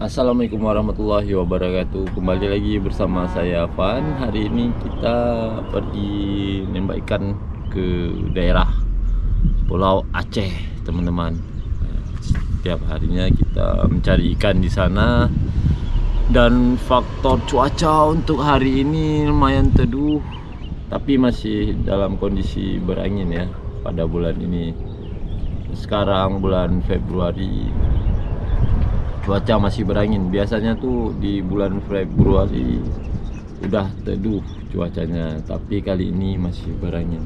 Assalamualaikum warahmatullahi wabarakatuh. Kembali lagi bersama saya Van. Hari ini kita pergi nembak ikan ke daerah Pulau Aceh, teman-teman. Setiap harinya kita mencari ikan di sana. Dan faktor cuaca untuk hari ini lumayan teduh, tapi masih dalam kondisi berangin ya pada bulan ini. Sekarang bulan Februari, cuaca masih berangin. Biasanya tuh di bulan Februari udah teduh cuacanya, tapi kali ini masih berangin.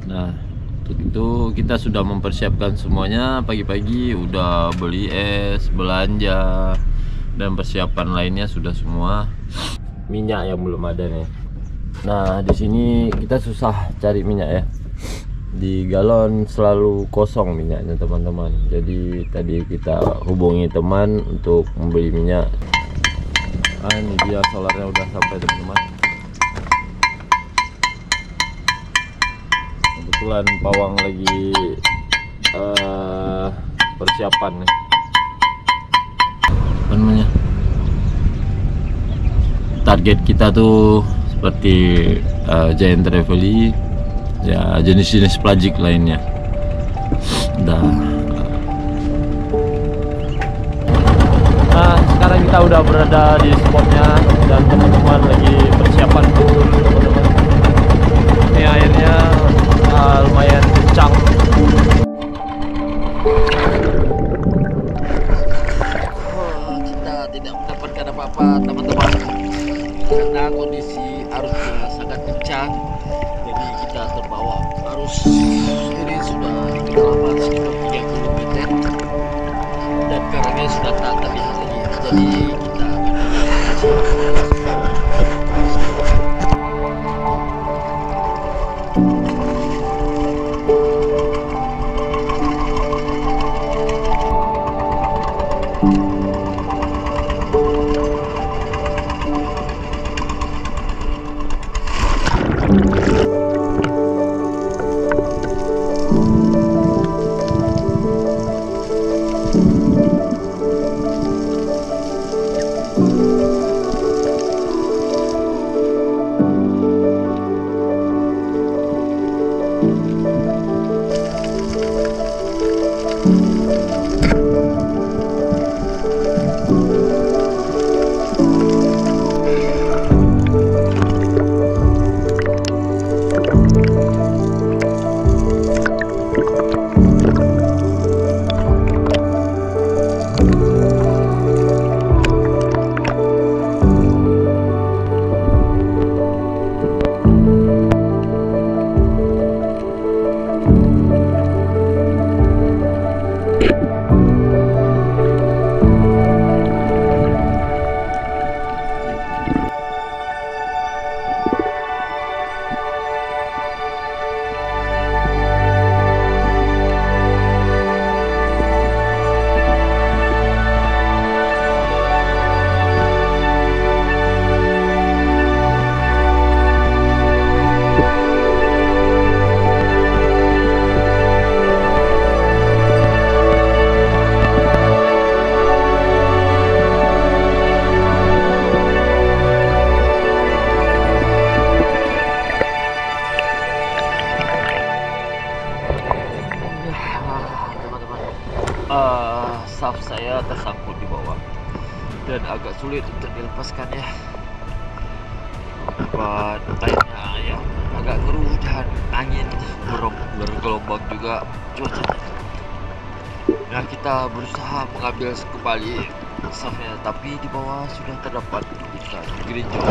Nah, untuk itu kita sudah mempersiapkan semuanya. Pagi-pagi udah beli es, belanja, dan persiapan lainnya sudah semua. Minyak yang belum ada nih. Nah, di sini kita susah cari minyak ya. Di galon selalu kosong minyaknya, teman-teman. Jadi tadi kita hubungi teman untuk membeli minyak. Ini dia solarnya udah sampai, teman-teman. Kebetulan pawang lagi persiapan nih. Apa namanya? Target kita tuh seperti Giant Trevally, ya jenis-jenis pelagik lainnya. Nah, sekarang kita udah berada di spotnya dan teman-teman lagi persiapan dulu, teman-teman. Ini airnya lumayan kencang. Kita tidak mendapatkan apa-apa, teman-teman, karena kondisi arusnya sangat kencang. Jadi kita terbawa arus. Ini sudah kita lama sekitar 30 meter dan karangnya sudah tak terlihat lagi. Jadi kita saf saya tersangkut di bawah dan agak sulit untuk dilepaskan ya. Dapat airnya ya agak keruh dan angin bergelombang juga cuacanya. Nah, kita berusaha mengambil kembali safnya, tapi di bawah sudah terdapat ikan gerinjo.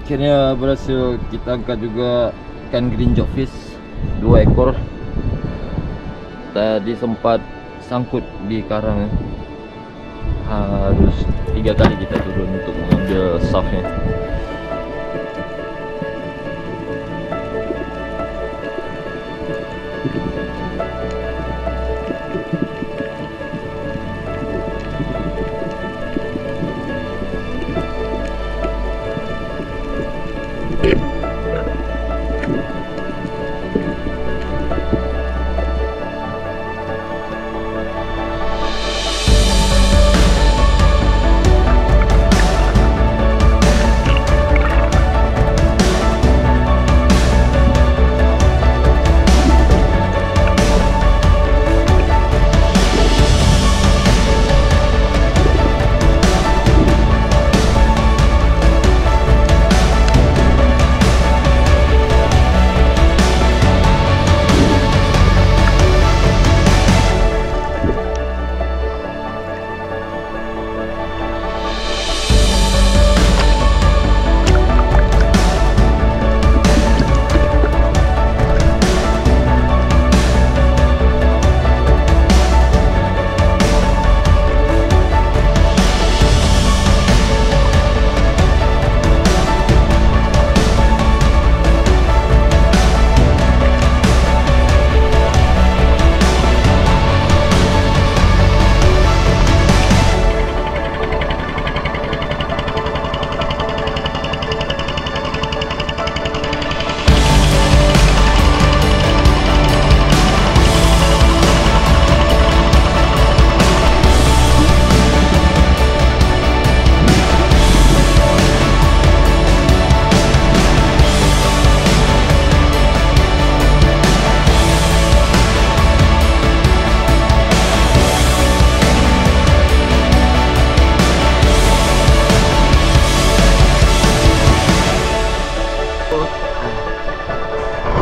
akhirnya berhasil kita angkat juga ikan green jobfish 2 ekor. Tadi sempat sangkut di karang, harus 3 kali kita turun untuk mengambil shaftnya.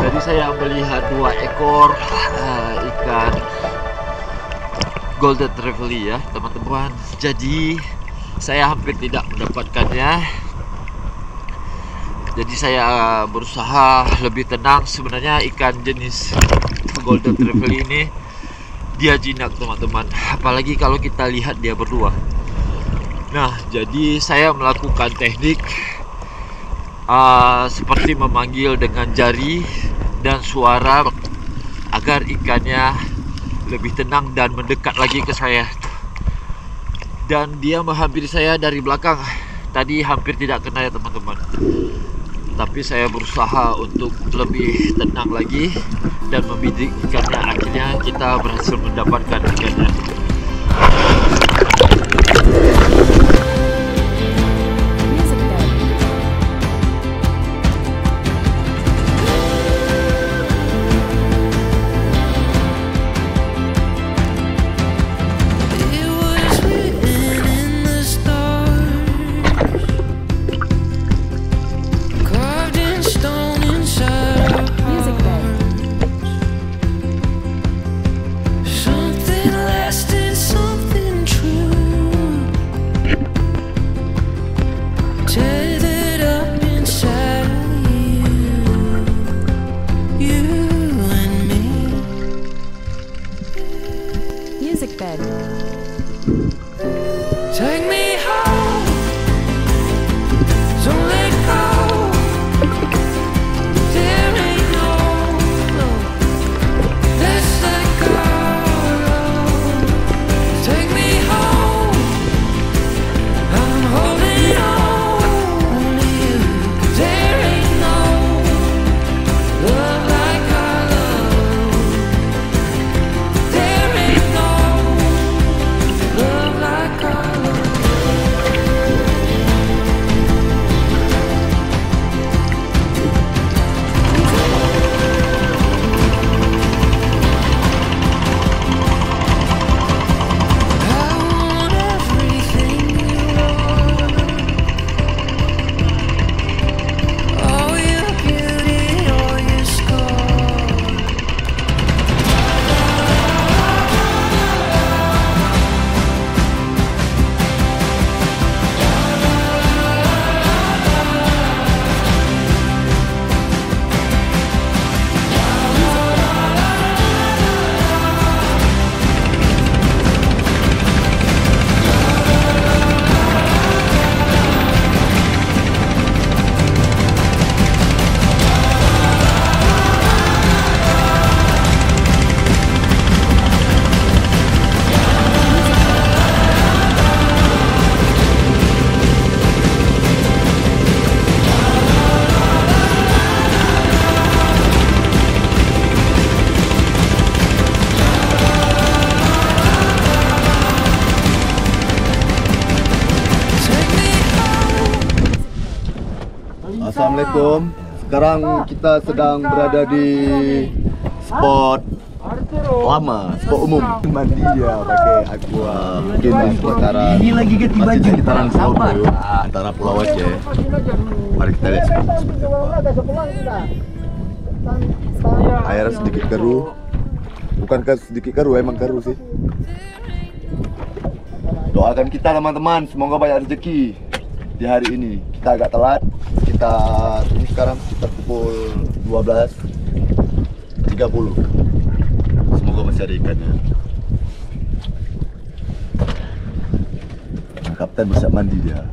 Jadi saya melihat 2 ekor ikan golden trevally ya teman-teman. Jadi saya hampir tidak mendapatkannya. Jadi saya berusaha lebih tenang. Sebenarnya ikan jenis golden trevally ini dia jinak teman-teman. Apalagi kalau kita lihat dia berdua. Nah, jadi saya melakukan teknik seperti memanggil dengan jari dan suara agar ikannya lebih tenang dan mendekat lagi ke saya. Dan dia menghampiri saya dari belakang. Tadi hampir tidak kena ya teman-teman. Tapi saya berusaha untuk lebih tenang lagi dan membidik ikannya. Akhirnya kita berhasil mendapatkan ikannya. Something lasting Assalamualaikum. Sekarang kita sedang berada di spot lama, spot umum. Mandi ya pakai aqua. Mungkin di sekitaran Ini lagi ganti masih baju. di sekitaran Sabar. Pulau antara Pulau Aceh. Mari kita lihat seperti apa. Air sedikit keruh. Bukankah sedikit keruh, emang keruh sih. Doakan kita teman-teman, semoga banyak rezeki di hari ini. Kita agak telat. Ini sekarang sekitar pukul 12.30. Semoga masih ada ikannya. Kapten bisa mandi dia.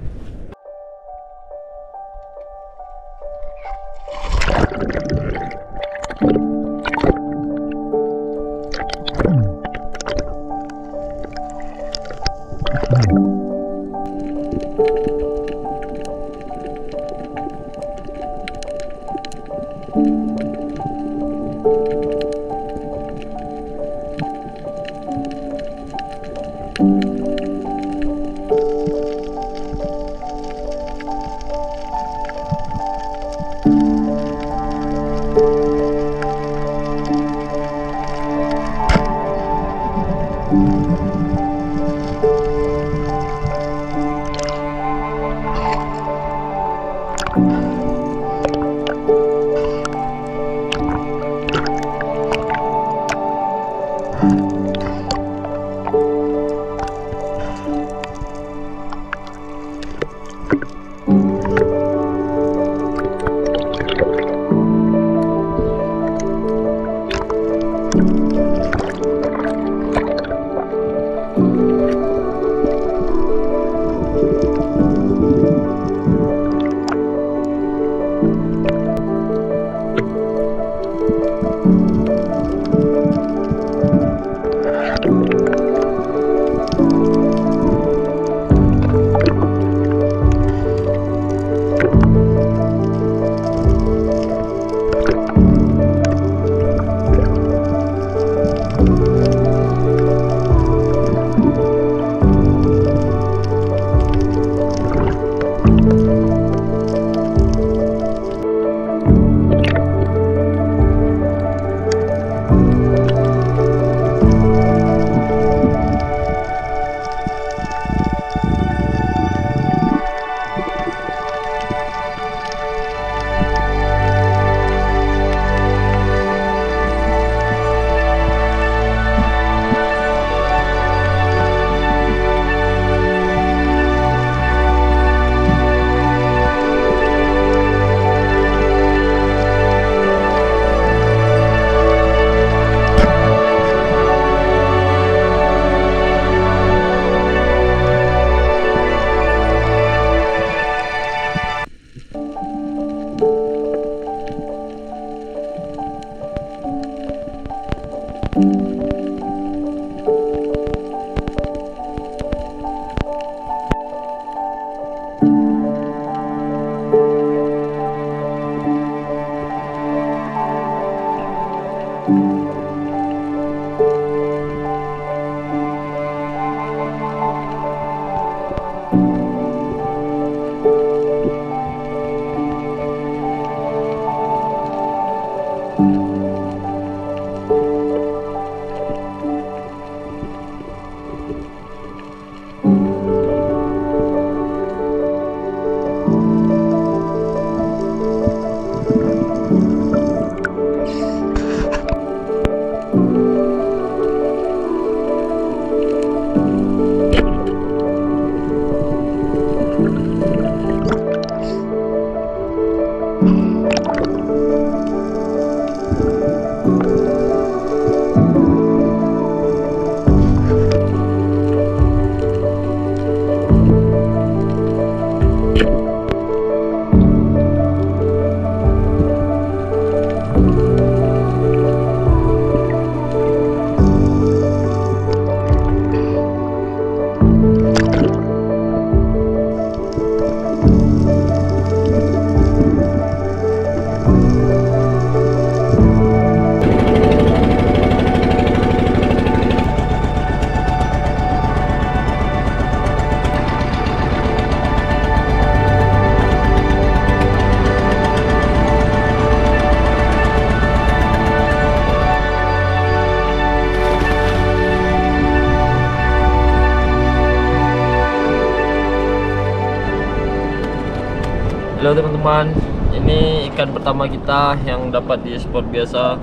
Halo teman-teman, ini ikan pertama kita yang dapat di spot biasa,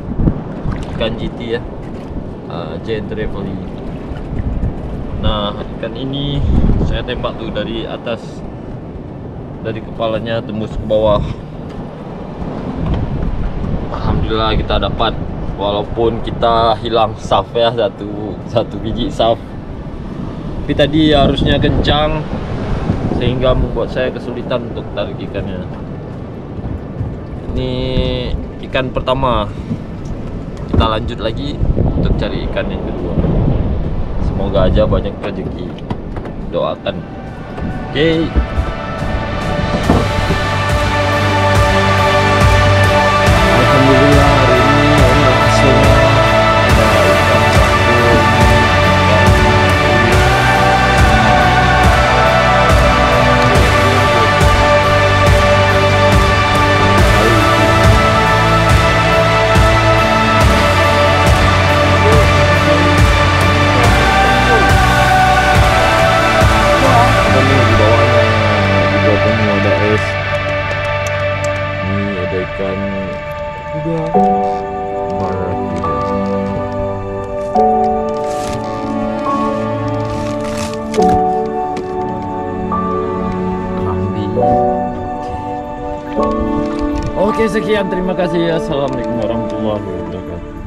ikan GT ya, Giant Trevally. Nah, ikan ini saya tembak tuh dari atas, dari kepalanya tembus ke bawah. Alhamdulillah kita dapat, walaupun kita hilang saf ya, satu biji saf. Tapi tadi arusnya kencang sehingga membuat saya kesulitan untuk tarik ikannya. Ini ikan pertama. Kita lanjut lagi untuk cari ikan yang kedua. Semoga aja banyak rezeki. Doakan. Oke. Alhamdulillah hari ini hasilnya ada ikan ikan juga barakuda. Kambing. Oke, sekian, terima kasih. Assalamualaikum warahmatullahi wabarakatuh.